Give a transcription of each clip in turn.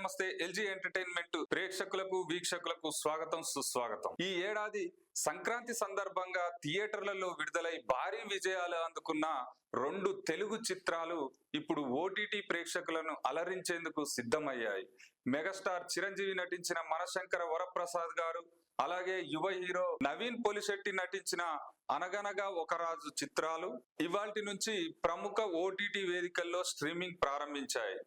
నమస్తే. LG entertainment ప్రేక్షకులకు వీక్షకులకు స్వాగతం సుస్వాగతం. ఈ ఏడాది సంక్రాంతి సందర్భంగా థియేటర్లలో విడుదలై భారీ విజయాలు అందుకున్న 2 తెలుగు చిత్రాలు ఇప్పుడు ఓటీటీ ప్రేక్షకులను అలరించేందుకు సిద్ధమయ్యాయి. మెగాస్టార్ చిరంజీవి నటించిన మనశంకర వరప్రసాద్ గారు, అలాగే యువ హీరో నవీన్ పొలిశెట్టి నటించిన అనగనగా ఒక రాజు చిత్రాలు ఇవాల్టి నుంచి ప్రముఖ ఓటీటీ వేదికల్లో స్ట్రీమింగ్ ప్రారంభించాయి.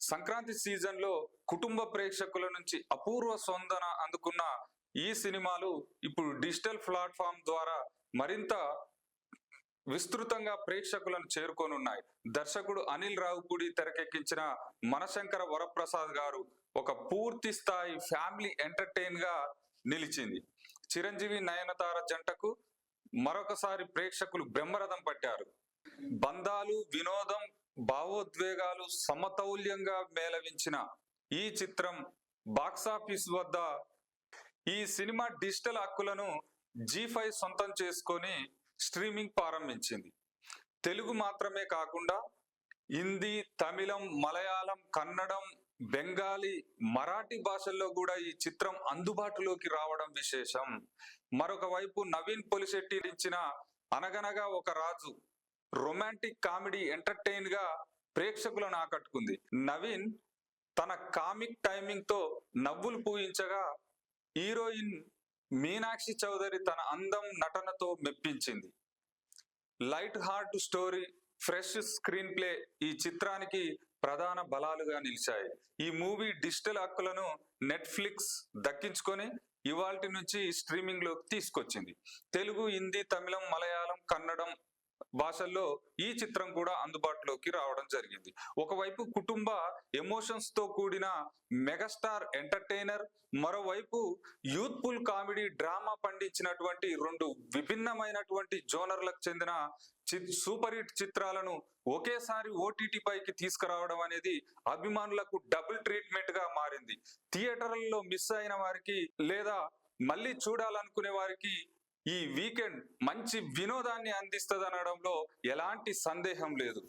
సంక్రాంతి సీజన్ లో కుటుంబ ప్రేక్షకుల నుంచి అపూర్వ స్పందన అందుకున్న ఈ సినిమాలు ఇప్పుడు డిజిటల్ ప్లాట్ఫామ్ ద్వారా మరింత విస్తృతంగా ప్రేక్షకులను చేరుకోనున్నాయి. దర్శకుడు అనిల్ రావుపూడి తెరకెక్కించిన మనశంకర వరప్రసాద్ గారు ఒక పూర్తి స్థాయి ఫ్యామిలీ ఎంటర్టైన్ గా నిలిచింది. చిరంజీవి నయనతార జంటకు మరొకసారి ప్రేక్షకులు బ్రహ్మరథం పట్టారు. బంధాలు, వినోదం, భావోద్వేగాలు సమతౌల్యంగా మేళవించిన ఈ చిత్రం బాక్సాఫీస్ వద్ద ఈ సినిమా డిజిటల్ హక్కులను G5 సొంతం చేసుకొని స్ట్రీమింగ్ ప్రారంభించింది. తెలుగు మాత్రమే కాకుండా హిందీ, తమిళం, మలయాళం, కన్నడం, బెంగాలీ, మరాఠీ భాషల్లో కూడా ఈ చిత్రం అందుబాటులోకి రావడం విశేషం. మరొక వైపు నవీన్ పొలిశెట్టి ఇచ్చిన అనగనగా ఒక రాజు రొమాంటిక్ కామెడీ ఎంటర్టైన్ గా ప్రేక్షకులను ఆకట్టుకుంది. నవీన్ తన కామిక్ టైమింగ్ తో నవ్వులు పూయించగా, హీరోయిన్ మీనాక్షి చౌదరి తన అందం, నటనతో మెప్పించింది. Light heart story, fresh screenplay ఈ చిత్రానికి ప్రధాన బలాలుగా నిలిచాయి. ఈ మూవీ డిజిటల్ హక్కులను నెట్ఫ్లిక్స్ దక్కించుకొని ఇవాల్టి నుంచి స్ట్రీమింగ్ లోకి తీసుకొచ్చింది. తెలుగు, హిందీ, తమిళం, మలయాళం, కన్నడం భాషల్లో ఈ చిత్రం కూడా అందుబాటులోకి రావడం జరిగింది. ఒకవైపు కుటుంబ ఎమోషన్స్ తో కూడిన మెగాస్టార్ ఎంటర్టైనర్, మరోవైపు యూత్ఫుల్ కామెడీ డ్రామా పండించినటువంటి 2 విభిన్నమైనటువంటి జోనర్లకు చెందిన సూపర్ హిట్ చిత్రాలను ఒకేసారి ఓటీటీ పైకి తీసుకురావడం అనేది అభిమానులకు డబుల్ ట్రీట్మెంట్ గా మారింది. థియేటర్లలో మిస్ అయిన వారికి లేదా మళ్ళీ చూడాలనుకునే వారికి ఈ వీకెండ్ మంచి వినోదాన్ని అందిస్తదనడంలో ఎలాంటి సందేహం లేదు.